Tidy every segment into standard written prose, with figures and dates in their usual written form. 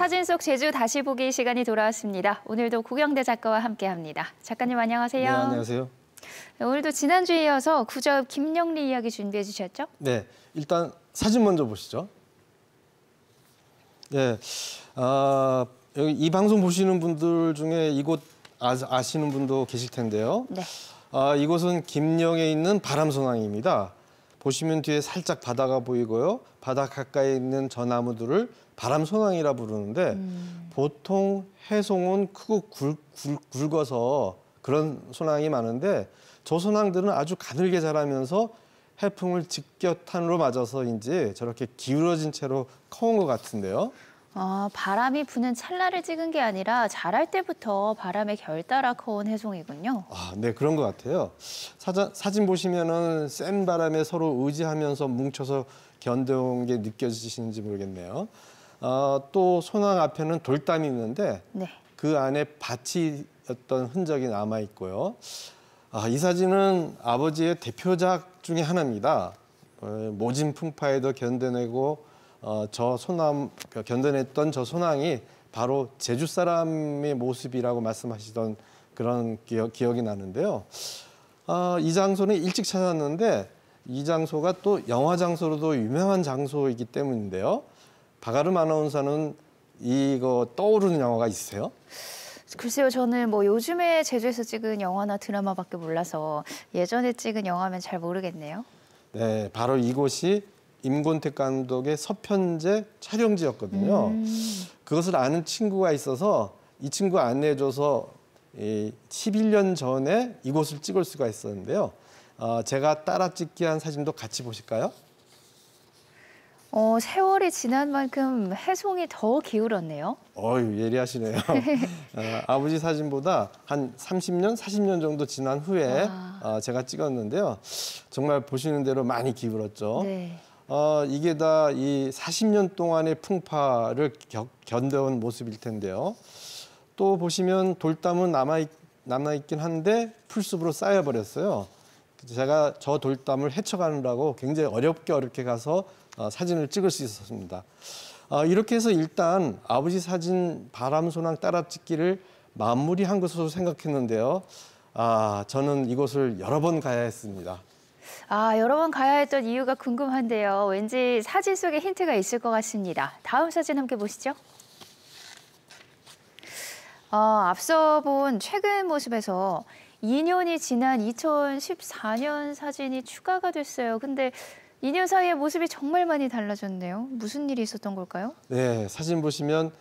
사진 속 제주 다시 보기 시간이 돌아왔습니다. 오늘도 고경대 작가와 함께합니다. 작가님 안녕하세요. 네, 안녕하세요. 오늘도 지난주에 이어서 구자읍 김영리 이야기 준비해 주셨죠? 네, 일단 사진 먼저 보시죠. 네, 여기 이 방송 보시는 분들 중에 이곳 아시는 분도 계실 텐데요. 네. 이곳은 김영에 있는 바람소낭입니다. 보시면 뒤에 살짝 바다가 보이고요. 바다 가까이 있는 저 나무들을 바람소낭이라 부르는데 보통 해송은 크고 굵어서 그런 소낭이 많은데 저 소낭들은 아주 가늘게 자라면서 해풍을 직격탄으로 맞아서인지 저렇게 기울어진 채로 커온 것 같은데요. 바람이 부는 찰나를 찍은 게 아니라 자랄 때부터 바람에 결 따라 커온 해송이군요. 네, 그런 것 같아요. 사진 보시면은 센 바람에 서로 의지하면서 뭉쳐서 견뎌온 게 느껴지시는지 모르겠네요. 또 소낭 앞에는 돌담이 있는데 네. 그 안에 밭이었던 흔적이 남아 있고요. 이 사진은 아버지의 대표작 중에 하나입니다. 모진 풍파에도 견뎌내고 견뎌냈던 저 소낭이 바로 제주 사람의 모습이라고 말씀하시던 그런 기억이 나는데요. 이 장소는 일찍 찾았는데 이 장소가 또 영화 장소로도 유명한 장소이기 때문인데요. 박아름 아나운서는 이거 떠오르는 영화가 있으세요? 글쎄요, 저는 뭐 요즘에 제주에서 찍은 영화나 드라마밖에 몰라서 예전에 찍은 영화면 잘 모르겠네요. 네, 바로 이곳이 임권택 감독의 서편제 촬영지였거든요. 그것을 아는 친구가 있어서 이 친구 안내해줘서 11년 전에 이곳을 찍을 수가 있었는데요. 제가 따라 찍기 한 사진도 같이 보실까요? 세월이 지난 만큼 해송이 더 기울었네요. 예리하시네요. 아버지 사진보다 한 30년, 40년 정도 지난 후에 제가 찍었는데요. 정말 보시는 대로 많이 기울었죠. 네. 이게 다 이 40년 동안의 풍파를 견뎌온 모습일 텐데요. 또 보시면 돌담은 남아있긴 한데 풀숲으로 쌓여버렸어요. 제가 저 돌담을 헤쳐가느라고 굉장히 어렵게 가서 사진을 찍을 수 있었습니다. 이렇게 해서 일단 아버지 사진 바람소낭 따라 찍기를 마무리한 것으로 생각했는데요. 저는 이곳을 여러 번 가야 했습니다. 여러 번 가야 했던 이유가 궁금한데요. 왠지 사진 속에 힌트가 있을 것 같습니다. 다음 사진 함께 보시죠. 앞서 본 최근 모습에서 2년이 지난 2014년 사진이 추가가 됐어요. 근데 2년 사이에 모습이 정말 많이 달라졌네요. 무슨 일이 있었던 걸까요? 네, 사진 보시면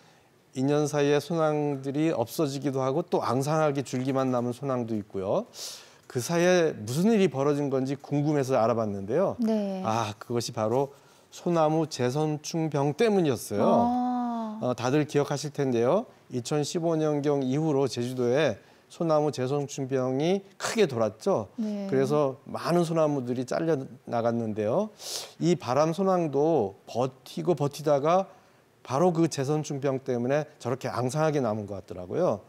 2년 사이에 소낭들이 없어지기도 하고 또 앙상하게 줄기만 남은 소낭도 있고요. 그 사이에 무슨 일이 벌어진 건지 궁금해서 알아봤는데요. 네. 그것이 바로 소나무 재선충병 때문이었어요. 다들 기억하실 텐데요. 2015년경 이후로 제주도에 소나무 재선충병이 크게 돌았죠. 네. 그래서 많은 소나무들이 잘려 나갔는데요. 이 바람 소낭도 버티다가 바로 그 재선충병 때문에 저렇게 앙상하게 남은 것 같더라고요.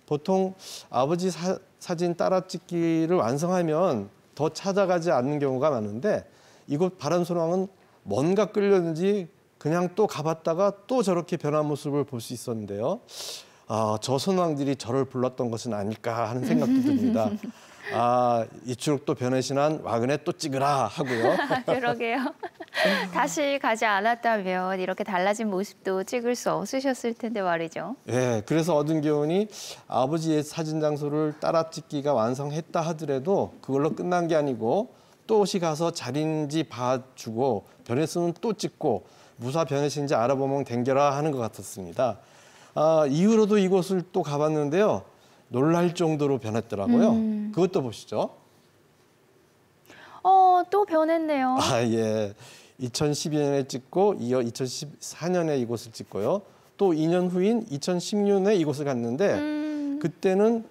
보통 아버지 사진 따라 찍기를 완성하면 더 찾아가지 않는 경우가 많은데 이곳 바람소낭은 뭔가 끌렸는지 그냥 또 가봤다가 또 저렇게 변한 모습을 볼 수 있었는데요. 저 소낭들이 저를 불렀던 것은 아닐까 하는 생각도 듭니다. 이추록 또 변해신한 와그네 또 찍으라 하고요. 그러게요. 다시 가지 않았다면 이렇게 달라진 모습도 찍을 수 없으셨을 텐데 말이죠. 네, 그래서 얻은 교훈이 아버지의 사진 장소를 따라 찍기가 완성했다 하더라도 그걸로 끝난 게 아니고 또 옷이 가서 자리인지 봐주고 변했으면 또 찍고 무사 변했는지 알아보면 댕겨라 하는 것 같았습니다. 이후로도 이곳을 또 가봤는데요. 놀랄 정도로 변했더라고요. 그것도 보시죠. 또 변했네요. 예. 2012년에 찍고 이어 2014년에 이곳을 찍고요. 또 2년 후인 2016년에 이곳을 갔는데 그때는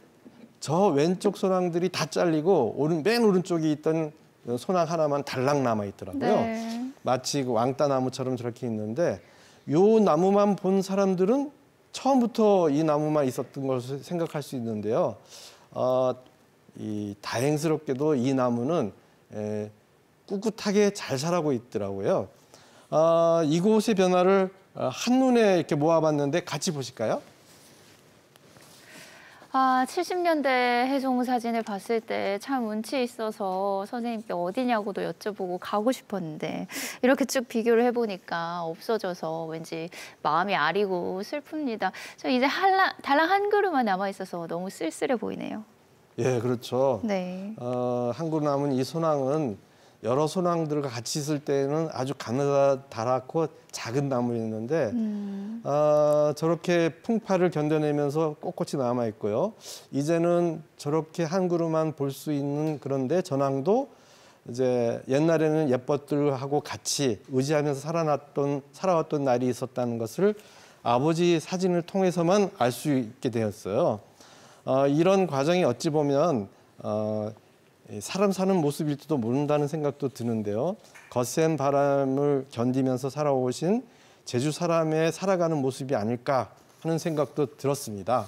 저 왼쪽 소낭들이 다 잘리고 맨 오른쪽에 있던 소낭 하나만 달랑 남아 있더라고요. 네. 마치 그 왕따나무처럼 저렇게 있는데 요 나무만 본 사람들은 처음부터 이 나무만 있었던 것을 생각할 수 있는데요. 다행스럽게도 이 나무는 꿋꿋하게 잘 자라고 있더라고요. 이곳의 변화를 한눈에 이렇게 모아봤는데 같이 보실까요? 70년대 해송 사진을 봤을 때 참 운치 있어서 선생님께 어디냐고도 여쭤보고 가고 싶었는데 이렇게 쭉 비교를 해보니까 없어져서 왠지 마음이 아리고 슬픕니다. 저 이제 달랑 한 그루만 남아있어서 너무 쓸쓸해 보이네요. 예, 그렇죠. 네. 한 그루 남은 이 소낭은 여러 소낭들과 같이 있을 때는 아주 가느다랗고 작은 나무였는데 저렇게 풍파를 견뎌내면서 꼿꼿이 남아 있고요. 이제는 저렇게 한 그루만 볼 수 있는 그런데 전황도 이제 옛날에는 옛것들하고 같이 의지하면서 살아왔던 날이 있었다는 것을 아버지 사진을 통해서만 알 수 있게 되었어요. 이런 과정이 어찌 보면 사람 사는 모습일지도 모른다는 생각도 드는데요. 거센 바람을 견디면서 살아오신 제주 사람의 살아가는 모습이 아닐까 하는 생각도 들었습니다.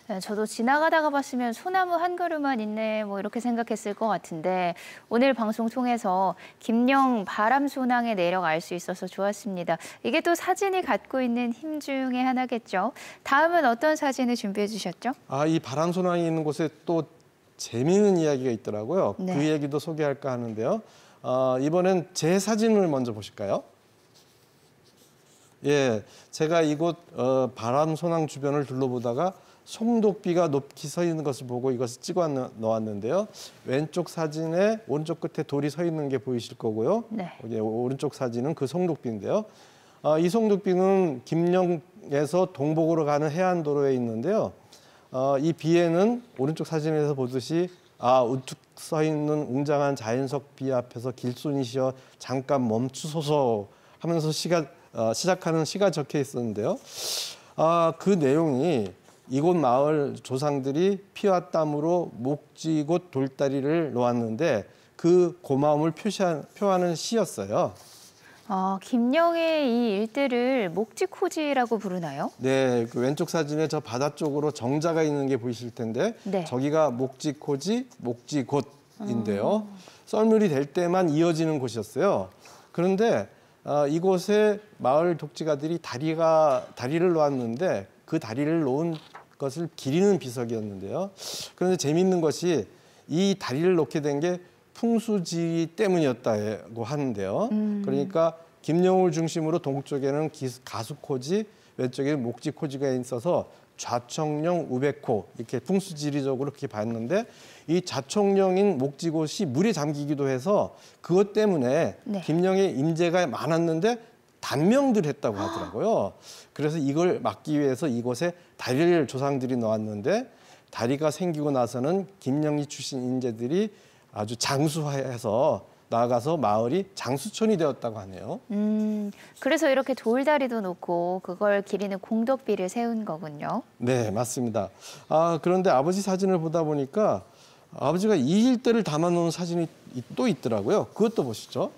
네, 저도 지나가다가 봤으면 소나무 한 그루만 있네 뭐 이렇게 생각했을 것 같은데 오늘 방송 통해서 김영 바람소낭의 내력 알 수 있어서 좋았습니다. 이게 또 사진이 갖고 있는 힘 중에 하나겠죠. 다음은 어떤 사진을 준비해 주셨죠? 이 바람소낭이 있는 곳에 또 재미있는 이야기가 있더라고요. 네. 그 얘기도 소개할까 하는데요. 이번엔 제 사진을 먼저 보실까요? 예, 제가 이곳 바람소낭 주변을 둘러보다가 송독비가 높이 서 있는 것을 보고 이것을 찍어 넣었는데요. 왼쪽 사진에 오른쪽 끝에 돌이 서 있는 게 보이실 거고요. 네. 오른쪽 사진은 그 송독비인데요. 이 송독비는 김영에서 동복으로 가는 해안도로에 있는데요. 이 비에는 오른쪽 사진에서 보듯이 우뚝 서 있는 웅장한 자연석 비 앞에서 길손이시여 잠깐 멈추소서 하면서 시작하는 시가 적혀 있었는데요. 그 내용이 이곳 마을 조상들이 피와 땀으로 목지곳 돌다리를 놓았는데 그 고마움을 표하는 시였어요. 김영의 이 일대를 목지코지라고 부르나요? 네, 그 왼쪽 사진에 저 바다 쪽으로 정자가 있는 게 보이실 텐데 네. 저기가 목지코지, 목지곳인데요. 썰물이 될 때만 이어지는 곳이었어요. 그런데 이곳에 마을 독지가들이 다리를 놓았는데 그 다리를 놓은 것을 기리는 비석이었는데요. 그런데 재미있는 것이 이 다리를 놓게 된 게 풍수지리 때문이었다고 하는데요. 그러니까 김영을 중심으로 동쪽에는 가수코지, 왼쪽에는 목지코지가 있어서 좌청령, 우백호 이렇게 풍수지리적으로 그렇게 봤는데 이 좌청령인 목지곳이 물에 잠기기도 해서 그것 때문에 네. 김영의 임재가 많았는데 단명들 했다고 하더라고요. 그래서 이걸 막기 위해서 이곳에 다리를 조상들이 놓았는데 다리가 생기고 나서는 김영리 출신 인재들이 아주 장수해서 나아가서 마을이 장수촌이 되었다고 하네요. 그래서 이렇게 돌다리도 놓고 그걸 기리는 공덕비를 세운 거군요. 네, 맞습니다. 그런데 아버지 사진을 보다 보니까 아버지가 이 일대를 담아놓은 사진이 또 있더라고요. 그것도 보시죠.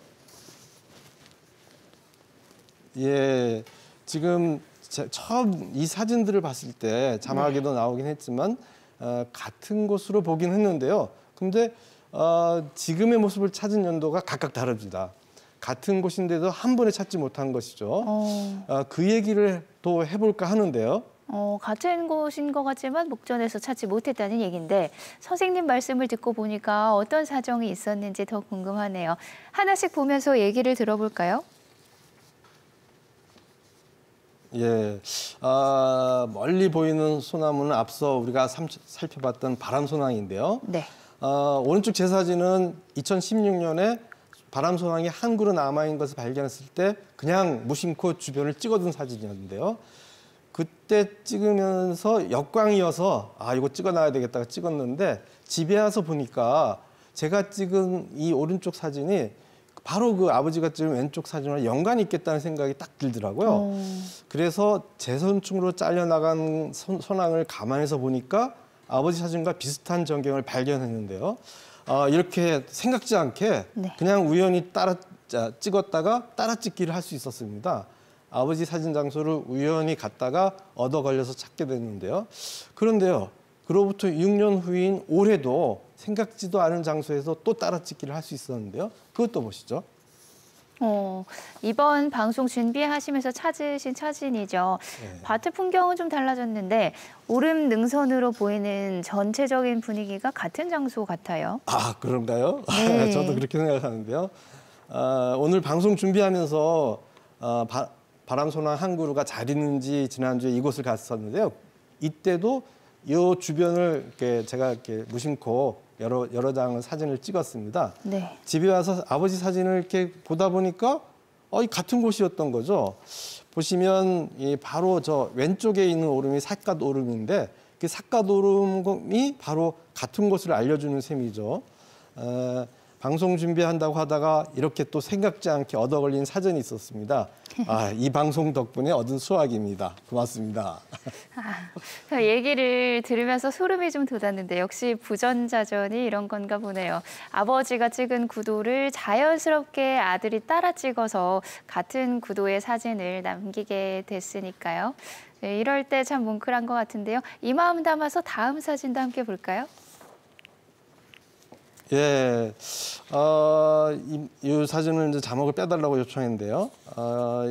예, 지금 처음 이 사진들을 봤을 때 자막에도 나오긴 했지만 같은 곳으로 보긴 했는데요. 근데 지금의 모습을 찾은 연도가 각각 다릅니다. 같은 곳인데도 한 번에 찾지 못한 것이죠. 그 얘기를 또 해볼까 하는데요. 같은 곳인 것 같지만 목전에서 찾지 못했다는 얘기인데 선생님 말씀을 듣고 보니까 어떤 사정이 있었는지 더 궁금하네요. 하나씩 보면서 얘기를 들어볼까요? 예, 멀리 보이는 소나무는 앞서 우리가 살펴봤던 바람소낭인데요. 네. 오른쪽 제 사진은 2016년에 바람소낭이 한 그루 남아있는 것을 발견했을 때 그냥 무심코 주변을 찍어둔 사진이었는데요. 그때 찍으면서 역광이어서 이거 찍어놔야 되겠다가 찍었는데 집에 와서 보니까 제가 찍은 이 오른쪽 사진이 바로 그 아버지가 찍은 왼쪽 사진과 연관이 있겠다는 생각이 딱 들더라고요. 그래서 재선충으로 잘려나간 소낭을 감안해서 보니까 아버지 사진과 비슷한 전경을 발견했는데요. 이렇게 생각지 않게 네. 그냥 우연히 찍었다가 따라 찍기를 할 수 있었습니다. 아버지 사진 장소를 우연히 갔다가 얻어 걸려서 찾게 됐는데요. 그런데요, 그로부터 6년 후인 올해도 생각지도 않은 장소에서 또 따라 찍기를 할 수 있었는데요. 그것도 보시죠. 이번 방송 준비하시면서 찾으신 사진이죠. 네. 밭의 풍경은 좀 달라졌는데 오름 능선으로 보이는 전체적인 분위기가 같은 장소 같아요. 아, 그런가요? 네. 저도 그렇게 생각하는데요. 오늘 방송 준비하면서 바람소나 한 그루가 잘 있는지 지난주에 이곳을 갔었는데요. 이때도 이 주변을 제가 이렇게 무심코 여러 장의 사진을 찍었습니다. 네. 집에 와서 아버지 사진을 이렇게 보다 보니까 이 같은 곳이었던 거죠. 보시면 바로 저 왼쪽에 있는 오름이 삿갓 오름인데 그 삿갓 오름이 바로 같은 곳을 알려주는 셈이죠. 방송 준비한다고 하다가 이렇게 또 생각지 않게 얻어 걸린 사전이 있었습니다. 이 방송 덕분에 얻은 수확입니다. 고맙습니다. 얘기를 들으면서 소름이 좀 돋았는데 역시 부전자전이 이런 건가 보네요. 아버지가 찍은 구도를 자연스럽게 아들이 따라 찍어서 같은 구도의 사진을 남기게 됐으니까요. 네, 이럴 때 참 뭉클한 것 같은데요. 이 마음 담아서 다음 사진도 함께 볼까요? 예, 이 사진을 이제 자막을 빼달라고 요청했는데요.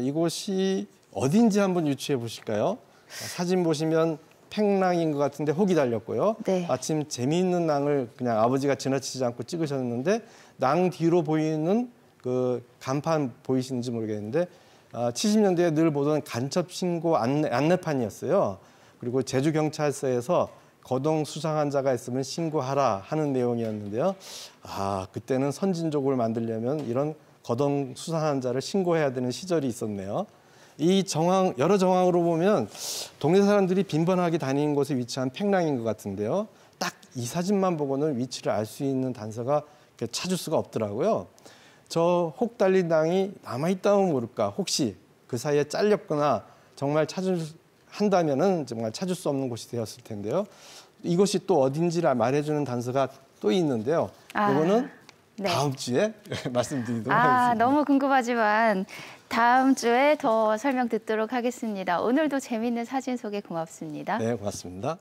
이곳이 어딘지 한번 유추해 보실까요? 사진 보시면 팽랑인 것 같은데 혹이 달렸고요. 네. 마침 재미있는 낭을 그냥 아버지가 지나치지 않고 찍으셨는데 낭 뒤로 보이는 그 간판 보이시는지 모르겠는데 70년대에 늘 보던 간첩 신고 안내판이었어요. 그리고 제주경찰서에서 거동 수상한 자가 있으면 신고하라 하는 내용이었는데요. 그때는 선진적으로 만들려면 이런 거동 수상한 자를 신고해야 되는 시절이 있었네요. 이 정황, 여러 정황으로 보면 동네 사람들이 빈번하게 다니는 곳에 위치한 팽랑인 것 같은데요. 딱 이 사진만 보고는 위치를 알 수 있는 단서가 찾을 수가 없더라고요. 저 혹 달린 낭이 남아있다면 모를까. 혹시 그 사이에 잘렸거나 정말 한다면은 정말 찾을 수 없는 곳이 되었을 텐데요. 이것이 또 어딘지를 말해주는 단서가 또 있는데요. 이거는 네. 다음 주에 말씀드리도록 하겠습니다. 너무 궁금하지만 다음 주에 더 설명 듣도록 하겠습니다. 오늘도 재미있는 사진 소개 고맙습니다. 네, 고맙습니다.